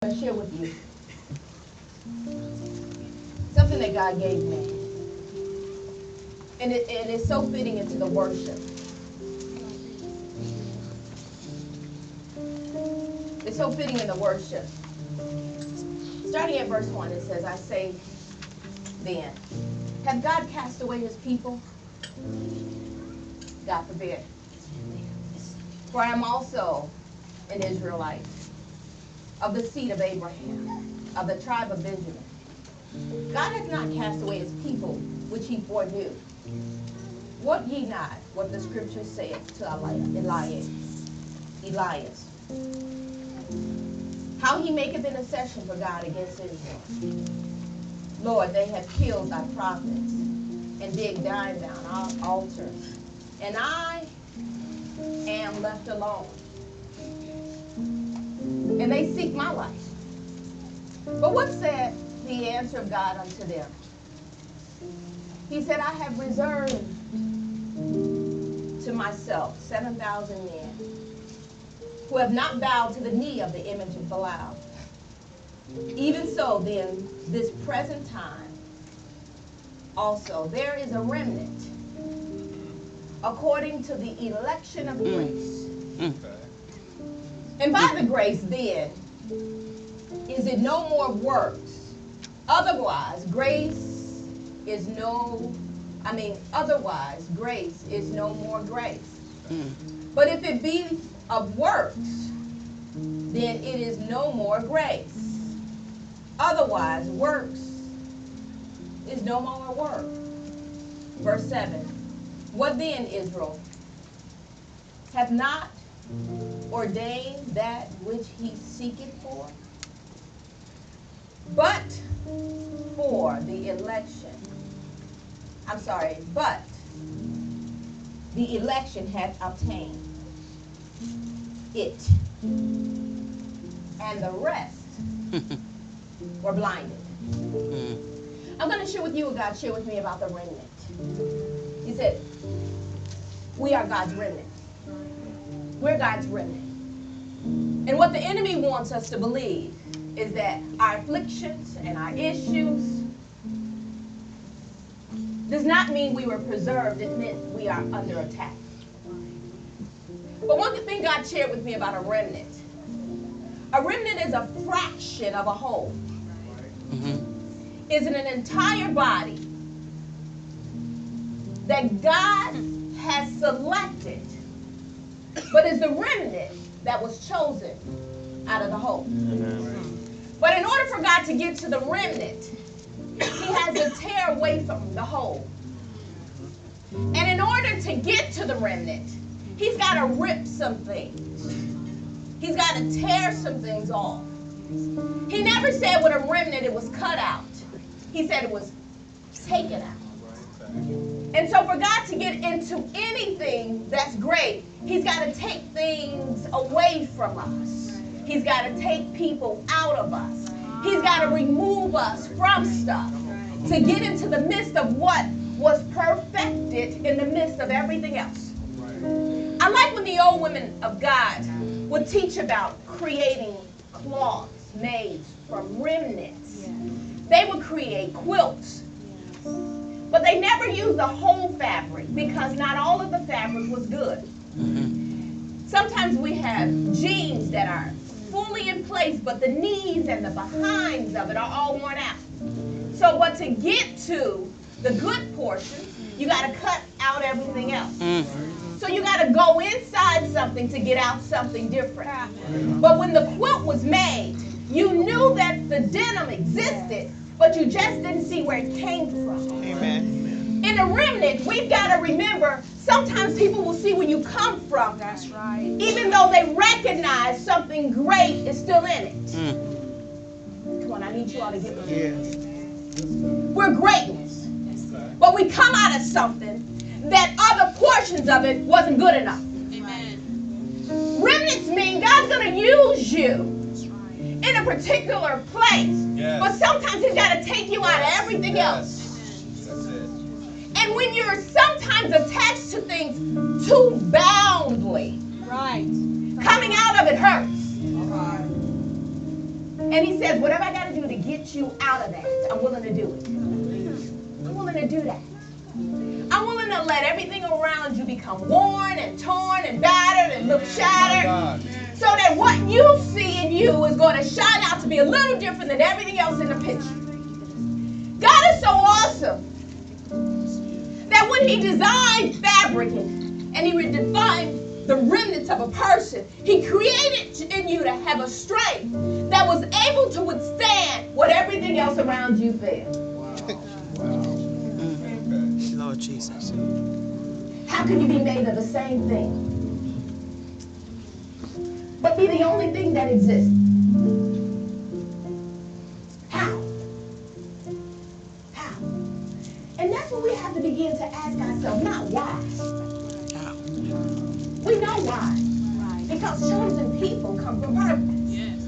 to share with you something that God gave me. And it's so fitting into the worship. It's so fitting in the worship. Starting at verse 1, it says, I say then, have God cast away his people? God forbid. For I am also an Israelite, of the seed of Abraham, of the tribe of Benjamin. God hath not cast away his people, which he foreknew. Wot ye not what the scripture saith to Elias, how he maketh intercession for God against Israel? Lord, they have killed thy prophets, and digged thine down altars, and I am left alone, and they seek my life. But what said the answer of God unto them? He said, I have reserved to myself 7,000 men who have not bowed to the knee of the image of Belial. Even so, then, this present time also there is a remnant according to the election of grace. And by the grace, then, is it no more works? Otherwise, grace is no more grace. But if it be of works, then it is no more grace. Otherwise, works is no more work. Verse 7. What then, Israel? Hath not ordained that which he seeketh for? But for the election. But the election hath obtained it, and the rest were blinded. I'm going to share with you what God shared with me about the remnant. He said, we are God's remnant. We're God's remnant. And what the enemy wants us to believe is that our afflictions and our issues does not mean we were preserved. It meant we are under attack. But one thing God shared with me about a remnant is a fraction of a whole. Is an entire body that God has selected, but is the remnant that was chosen out of the whole. But in order for God to get to the remnant, he has to tear away from the whole. And in order to get to the remnant, he's got to rip some things. He's got to tear some things off. He never said with a remnant it was cut out. He said it was taken out. And so for God to get into anything that's great, he's got to take things away from us. He's got to take people out of us. He's got to remove us from stuff to get into the midst of what was perfected in the midst of everything else. I like when the old women of God would teach about creating cloths made from remnants. They would create quilts. But they never used the whole fabric because not all of the fabric was good. Sometimes we have jeans that are fully in place, but the knees and the behinds of it are all worn out. So, but to get to the good portion, you got to cut out everything else. So you got to go inside something to get out something different. But when the quilt was made, you knew that the denim existed, but you just didn't see where it came from. Amen. In the remnant, we've got to remember, sometimes people will see where you come from. That's right. Even though they recognize something great is still in it. Come on, I need you all to get with me. We're greatness. But we come out of something that other portions of it wasn't good enough. Amen. Remnants mean God's going to use you in a particular place. Yes. But sometimes he's got to take you out of everything else. That's it. And when you're sometimes attached to things too boundly, Right. coming out of it hurts. And he says, whatever I got to do to get you out of that, I'm willing to do it. I'm willing to do that. I'm willing to let everything around you become worn and torn and battered and look shattered. So that what you see in you is going to shine out to be a little different than everything else in the picture. God is so awesome that when he designed fabric and he redefined the remnants of a person, he created in you to have a strength that was able to withstand what everything else around you failed. Lord Jesus. How can you be made of the same thing, but be the only thing that exists? How? How? And that's what we have to begin to ask ourselves, not why. We know why. Because chosen people come from purpose. Yes.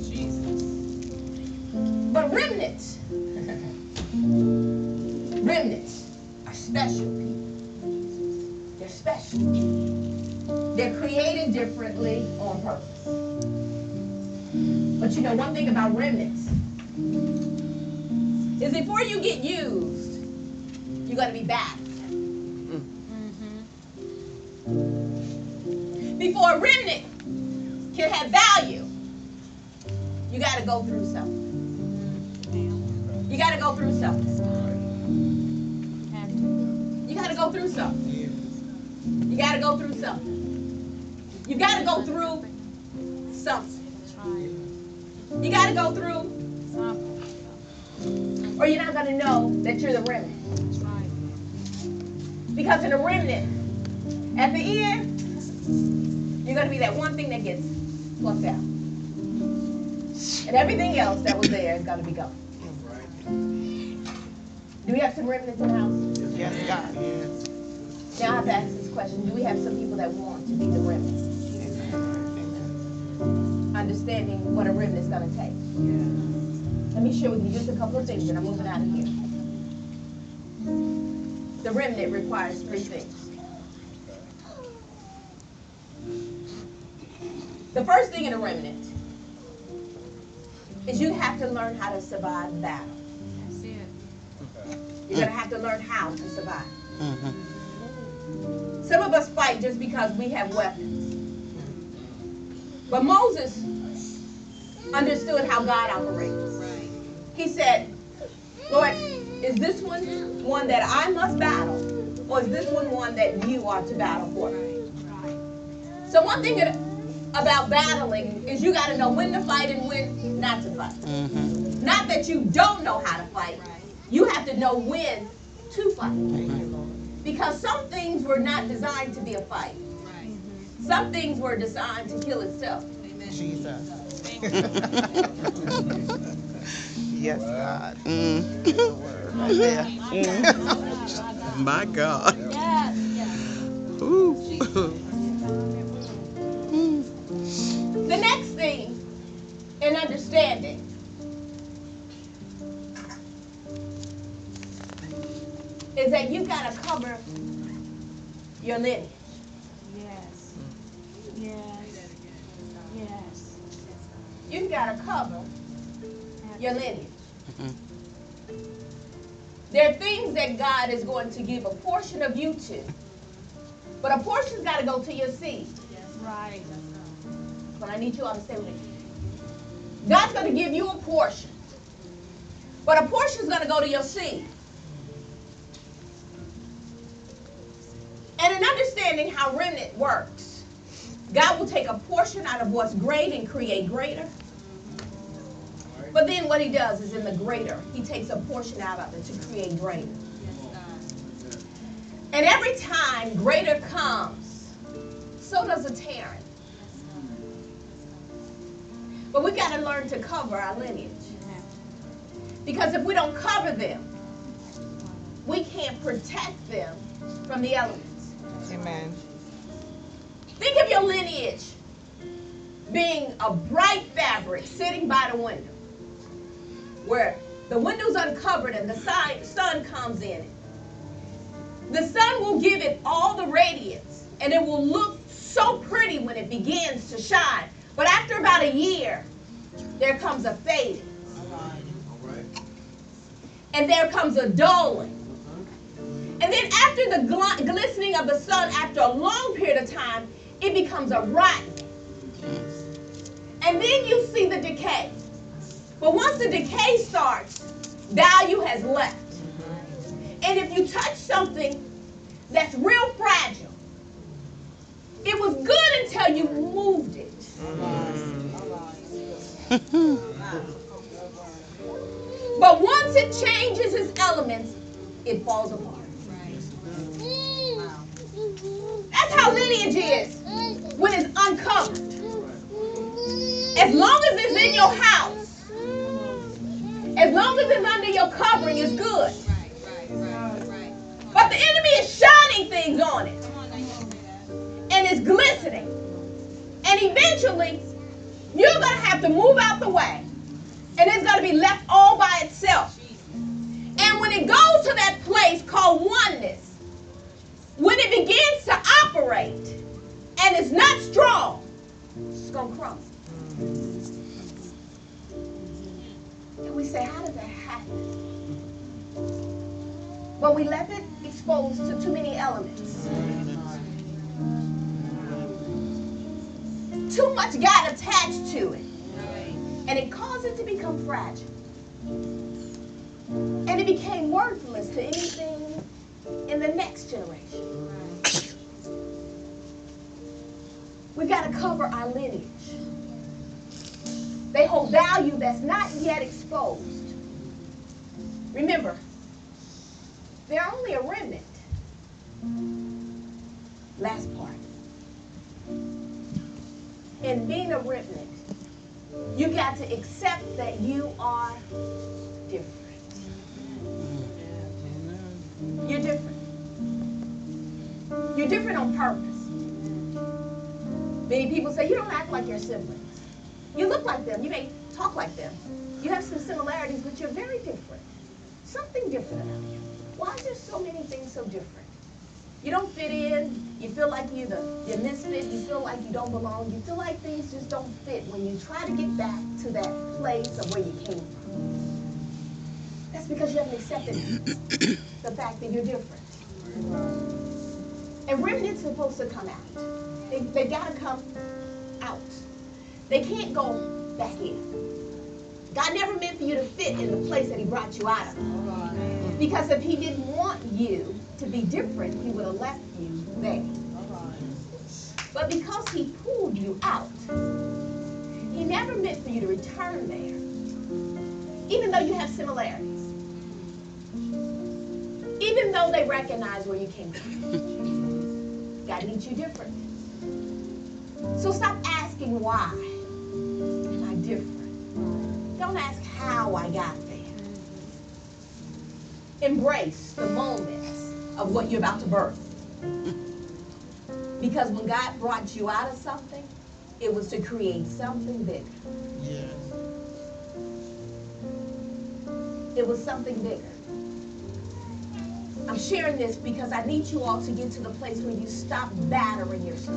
Jesus. But remnants are special people. They're special. They're created differently on purpose. But you know, one thing about remnants is before you get used, you're going to be battered. Before a remnant can have value, you got to go through something. You got to go through something. You got to go through something. You got to go through something. You got to go through something. You got to go through something. Or you're not going to know that you're the remnant. Because in the remnant, at the end, you're going to be that one thing that gets plucked out. And everything else that was there is going to be gone. Do we have some remnants in the house? Yes, God. Now I have to ask this question. Do we have some people that want to be the remnant? Understanding what a remnant is going to take. Let me share with you just a couple of things and I'm moving out of here. The remnant requires 3 things. The first thing in a remnant is you have to learn how to survive battle. That's it. You're going to have to learn how to survive. Some of us fight just because we have weapons. But Moses understood how God operates. He said, Lord, is this one that I must battle? Or is this one that you are to battle for? So one thing about battling is you got to know when to fight and when not to fight. Not that you don't know how to fight. You have to know when to fight. Because some things were not designed to be a fight. Some things were designed to kill itself. Jesus. Yes, God. My God. Ooh. The next thing in understanding is that you got to cover your lineage. Yes. Yes. Yes. You got to cover your lineage. There are things that God is going to give a portion of you to, but a portion's got to go to your seed. Right. But I need you all to stay with me. God's going to give you a portion, but a portion's going to go to your seed. And in understanding how remnant works, God will take a portion out of what's great and create greater. But then what he does is in the greater, he takes a portion out of it to create greater. And every time greater comes, so does a tearing. But we got to learn to cover our lineage. Because if we don't cover them, we can't protect them from the elements. Amen. Think of your lineage being a bright fabric sitting by the window, where the window's uncovered and the sun comes in. The sun will give it all the radiance, and it will look so pretty when it begins to shine. But after about a year, There comes a fading. And there comes a dulling. And then after the glistening of the sun, after a long period of time, it becomes a rotting. And then you see the decay. But once the decay starts, value has left. And if you touch something that's real fragile, it was good until you moved it. But once it changes its elements, it falls apart. That's how lineage is when it's uncovered. As long as it's in your house, as long as it's under your covering, it's good. But the enemy is shining things on it. And it's glistening. And eventually, you're going to have to move out the way. And it's going to be left all by itself. And when it goes to that place called oneness, when it begins to operate and it's not strong, it's going to crumble. And we say, how did that happen? Well, we left it exposed to too many elements. Too much got attached to it. And it caused it to become fragile. And it became worthless to anything in the next generation. We've got to cover our lineage. They hold value that's not yet exposed. Remember, they're only a remnant. Last part. In being a remnant, you got to accept that you are different. You're different. You're different on purpose. Many people say, you don't act like your siblings. You look like them. You may talk like them. You have some similarities, but you're very different. Something different about you. Why is there so many things so different? You don't fit in. You feel like you're misfit. You feel like you don't belong. You feel like things just don't fit when you try to get back to that place of where you came from. That's because you haven't accepted the fact that you're different. And remnants are supposed to come out. They got to come out. They can't go back in. God never meant for you to fit in the place that he brought you out of. Because if he didn't want you to be different, he would have left you there. But because he pulled you out, he never meant for you to return there. Even though you have similarities. Even though they recognize where you came from. God needs you different. So stop asking why am I different. Don't ask how I got there. Embrace the moments of what you're about to birth. Because when God brought you out of something, it was to create something bigger. Yes. It was something bigger. I'm sharing this because I need you all to get to the place where you stop battering yourself.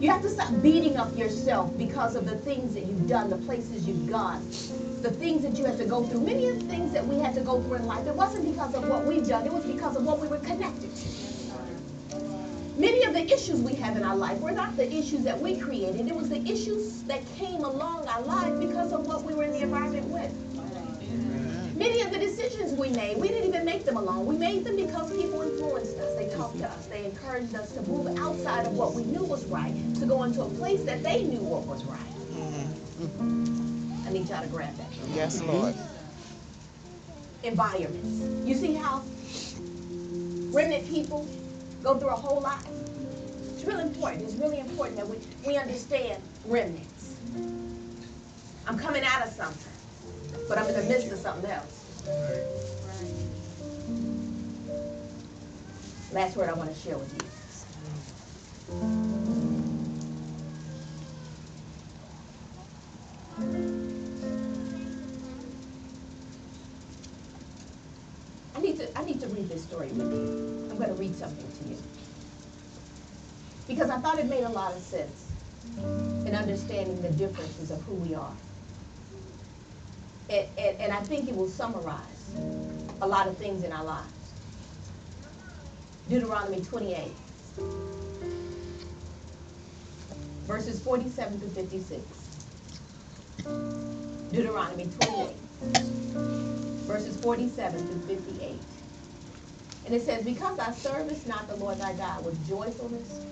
You have to stop beating up yourself because of the things that you've done, the places you've gone, the things that you had to go through. Many of the things that we had to go through in life, it wasn't because of what we've done, it was because of what we were connected to. Many of the issues we have in our life were not the issues that we created. It was the issues that came along our life because of what we were in the environment with. Many of the decisions we made, we didn't even make them alone. We made them because people influenced us. They talked to us. They encouraged us to move outside of what we knew was right, to go into a place that they knew what was right. I need y'all to grab that. Yes, Lord. Environments. You see how remnant people go through a whole lot? It's really important. It's really important that we understand remnants. I'm coming out of something, but I'm in the midst of something else. Last word I want to share with you. I need to read this story with you. I'm going to read something to you. Because I thought it made a lot of sense in understanding the differences of who we are. And I think it will summarize a lot of things in our lives. Deuteronomy 28, verses 47 through 56. Deuteronomy 28, verses 47 through 58. And it says, because thou servest not the Lord thy God with joyfulness